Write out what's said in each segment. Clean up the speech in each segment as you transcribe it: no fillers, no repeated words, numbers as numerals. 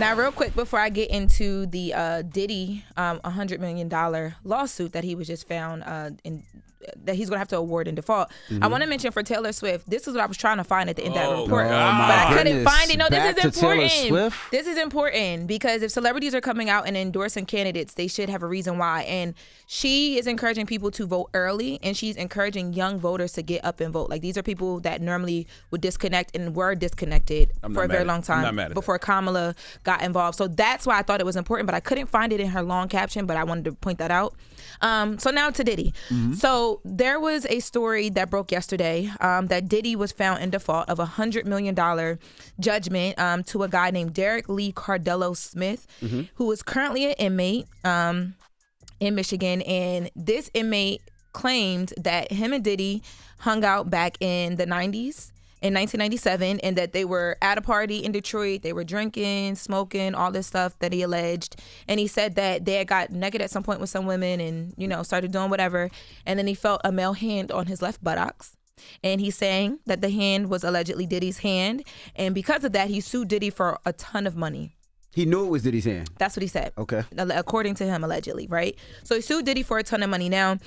Now, real quick, before I get into the Diddy $100 million lawsuit that he was just found that he's going to have to award in default, I want to mention for Taylor Swift, this is what I was trying to find at the end of that report. But I couldn't find it. No, this is important. This is important because if celebrities are coming out and endorsing candidates, they should have a reason why. And she is encouraging people to vote early, and she's encouraging young voters to get up and vote. Like, these are people that normally would disconnect and were disconnected for a very long time before Kamala got involved. So that's why I thought it was important, but I couldn't find it in her long caption, but I wanted to point that out. So now to Diddy. So there was a story that broke yesterday that Diddy was found in default of $100 million judgment to a guy named Derek Lee Cardello Smith, who is currently an inmate in Michigan. And this inmate claimed that him and Diddy hung out back in the 90s. In 1997, and that they were at a party in Detroit. They were drinking, smoking, all this stuff that he alleged. And he said that they had got naked at some point with some women and, you know, started doing whatever. And then he felt a male hand on his left buttocks. And he's saying that the hand was allegedly Diddy's hand. And because of that, he sued Diddy for a ton of money. He knew it was Diddy's hand? That's what he said. Okay. According to him, allegedly, right? So he sued Diddy for a ton of money. Now,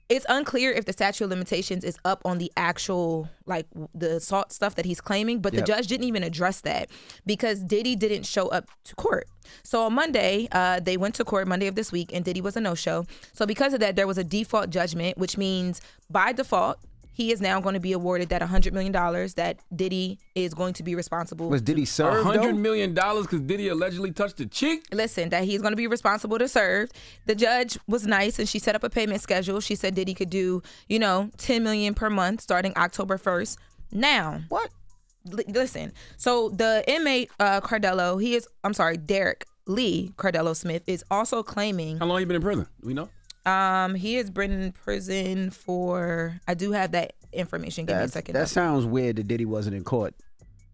it's unclear if the statute of limitations is up on the actual, like, the assault stuff that he's claiming, but the judge didn't even address that because Diddy didn't show up to court. So on Monday, they went to court Monday of this week, and Diddy was a no-show. So because of that, there was a default judgment, which means by default, he is now going to be awarded that $100 million that Diddy is going to be responsible. Was Diddy served, $100 million because Diddy allegedly touched a cheek? Listen, that he's going to be responsible to serve. The judge was nice, and she set up a payment schedule. She said Diddy could do, you know, $10 million per month starting October 1st. Now. What? Listen. So the inmate, Derek Lee Cardello Smith is also claiming. How long you been in prison? Do we know? He has been in prison for, I do have that information. Give me a second. That sounds weird that Diddy wasn't in court.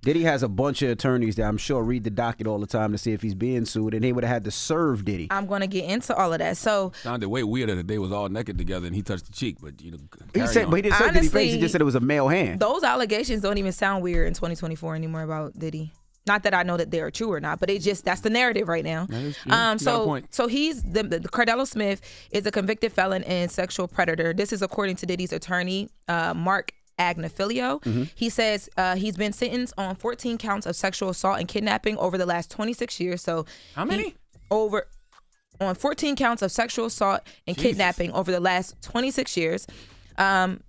Diddy has a bunch of attorneys that I'm sure read the docket all the time to see if he's being sued, and they would have had to serve Diddy. I'm going to get into all of that. So sounded way weirder that they was all naked together and he touched the cheek, but you know. He said, but he didn't say Diddy face. He just said it was a male hand. Those allegations don't even sound weird in 2024 anymore about Diddy. Not that I know that they are true or not, but that's the narrative right now. So he's the Cardello Smith is a convicted felon and sexual predator. This is according to Diddy's attorney, Mark Agnifilio. He says he's been sentenced on 14 counts of sexual assault and kidnapping over the last 26 years. So how many? On 14 counts of sexual assault and kidnapping over the last 26 years.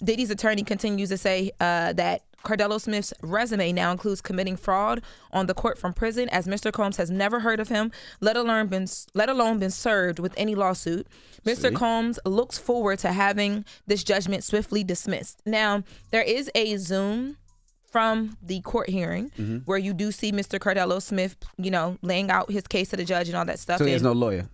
Diddy's attorney continues to say that Cardello Smith's resume now includes committing fraud on the court from prison, as Mr. Combs has never heard of him, let alone been served with any lawsuit. Mr. Combs looks forward to having this judgment swiftly dismissed. Now, there is a Zoom from the court hearing where you do see Mr. Cardello Smith, you know, laying out his case to the judge and all that stuff. So he has no lawyer?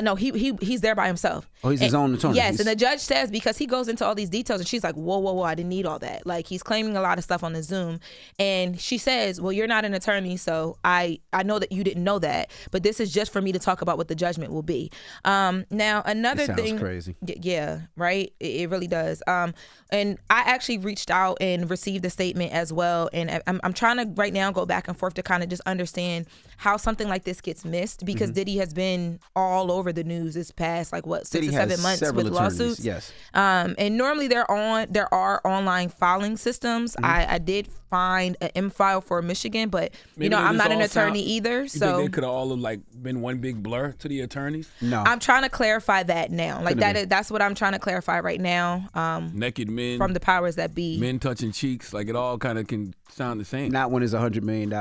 No, he's there by himself. Oh, he's his own attorney. Yes, and the judge says, because he goes into all these details, and she's like, whoa, I didn't need all that. Like, he's claiming a lot of stuff on the Zoom, and she says, well, you're not an attorney, so I know that you didn't know that, but this is just for me to talk about what the judgment will be. Now, another thing. Sounds crazy. Yeah, right? It really does. And I actually reached out and received a statement as well, and I'm trying to right now go back and forth to kind of just understand how something like this gets missed, because Diddy has been all over the news this past 6 to 7 months with lawsuits. Yes. And normally there are online filing systems. I did find an M-file for Michigan, but maybe I'm not an attorney either. You so think they could have all been one big blur to the attorneys? No. I'm trying to clarify that now. That's what I'm trying to clarify right now. Naked men from the powers that be. Men touching cheeks, it all kind of can sound the same. Not when it's $100 million.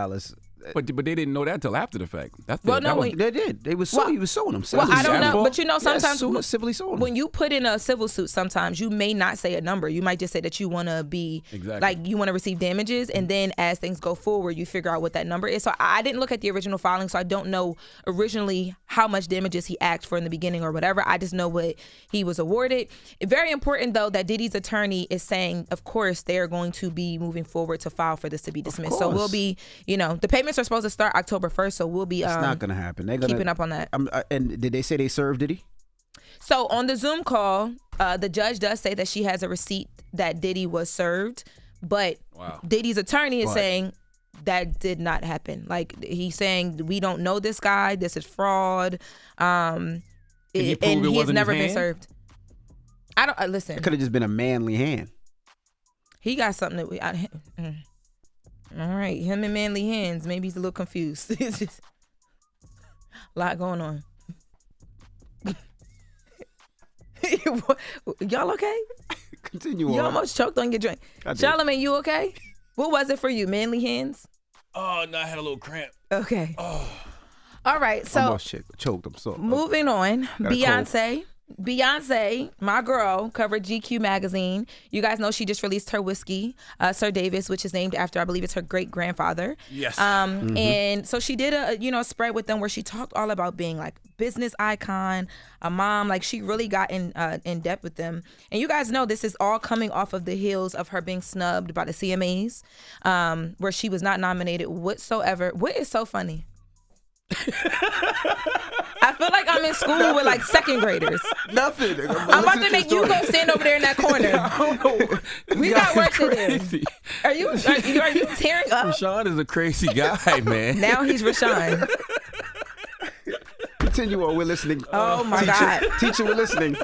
But they didn't know that till after the fact. They did. He was suing him. Well, I don't know, but sometimes civilly suing when you put in a civil suit, sometimes you may not say a number. You might just say that you want to be you want to receive damages, and then as things go forward, you figure out what that number is. So I didn't look at the original filing, so I don't know originally how much damages he asked for in the beginning or whatever. I just know what he was awarded. Very important though that Diddy's attorney is saying, of course, they are going to be moving forward to file for this to be dismissed. So we'll be, the payments are supposed to start October 1st, so we'll be. It's not going to happen. They're keeping up on that. And did they say they served Diddy? So on the Zoom call, the judge does say that she has a receipt that Diddy was served, but Diddy's attorney is saying that did not happen. Like, he's saying, we don't know this guy. This is fraud. And he has never been served. I don't listen. It could have just been a manly hand. He got something that we. All right, him and manly hands. Maybe he's a little confused. It's just a lot going on. Y'all okay? Continue on. You almost choked on your drink. Charlamagne, you okay? What was it for you? Manly hands? Oh, no, I had a little cramp. Okay. Oh. All right, so almost choked. I'm sorry. Moving on, Beyoncé, my girl, covered GQ magazine. You guys know she just released her whiskey, Sir Davis, which is named after, I believe it's her great grandfather. Yes. And so she did a spread with them where she talked all about being like business icon, a mom. Like, she really got in depth with them. And you guys know this is all coming off of the heels of her being snubbed by the CMAs, where she was not nominated whatsoever. What is so funny? I feel like I'm in school with like second graders. Nothing. I'm about to make you go stand over there in that corner. I don't know. We got work to do. Are you tearing up? Rashawn is a crazy guy, man. Now he's Rashawn. Continue on. We're listening. Oh my God. Teacher, we're listening.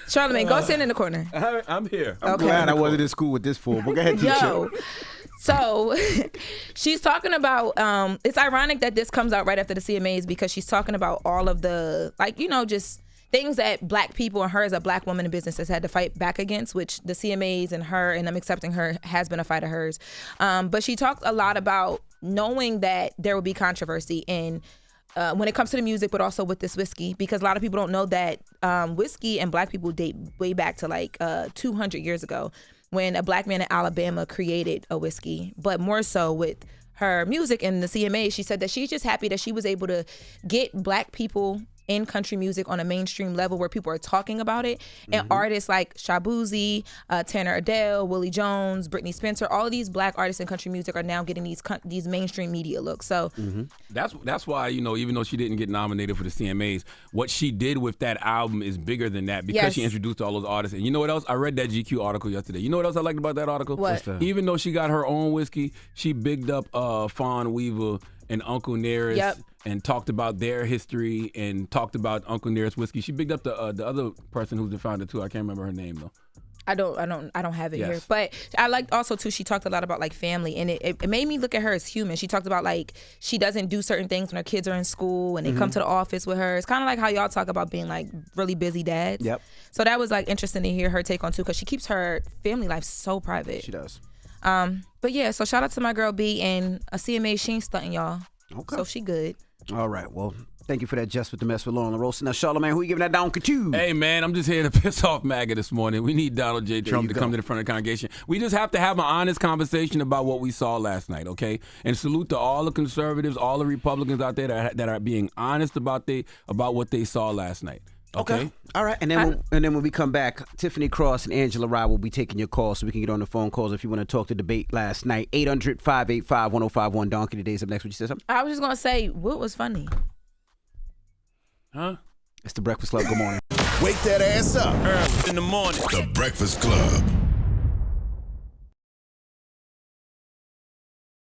Charlamagne, go stand in the corner. I'm here. I'm glad I wasn't in school with this fool. But go ahead, teacher. Yo. So she's talking about, it's ironic that this comes out right after the CMAs because she's talking about all of the, just things that black people and her as a black woman in business has had to fight back against, which the CMAs and her and them accepting her has been a fight of hers. But she talked a lot about knowing that there will be controversy in when it comes to the music, but also with this whiskey, because a lot of people don't know that whiskey and black people date way back to 200 years ago, when a black man in Alabama created a whiskey. But more so with her music and the CMA, she said that she's just happy that she was able to get black people in country music on a mainstream level where people are talking about it. And artists like Shabuzi, Tanner Adele, Willie Jones, Brittany Spencer, all of these black artists in country music are now getting these mainstream media looks. So that's why, even though she didn't get nominated for the CMAs, what she did with that album is bigger than that because she introduced all those artists. And you know what else? I read that GQ article yesterday. You know what else I liked about that article? What? Even though she got her own whiskey, she bigged up Fawn Weaver and Uncle Nearest and talked about their history and talked about Uncle Nearest whiskey. She bigged up the other person who's the founder too. I can't remember her name though. I don't have it here. But I liked also too, she talked a lot about like family, and it made me look at her as human. She talked about like she doesn't do certain things when her kids are in school and they come to the office with her. It's kind of like how y'all talk about being like really busy dads. Yep. So that was like interesting to hear her take on too, because she keeps her family life so private. She does. But yeah, so shout out to my girl B, and a CMA, she ain't stunting y'all. Okay. So she good. All right. Well, thank you for that, Jess with the Mess with Lauren LaRosa. Now, Charlamagne, who you giving that down to? Hey, man, I'm just here to piss off MAGA this morning. We need Donald J. Trump to come to the front of the congregation. We just have to have an honest conversation about what we saw last night, okay? And salute to all the conservatives, all the Republicans out there that are being honest about what they saw last night. Okay. All right. And then when we come back, Tiffany Cross and Angela Rye will be taking your calls so we can get on the phone calls if you want to talk the debate last night. 800-585-1051. Donkey today's up next. Would you say something? I was just going to say, what was funny? Huh? It's the Breakfast Club. Good morning. Wake that ass up early in the morning. The Breakfast Club.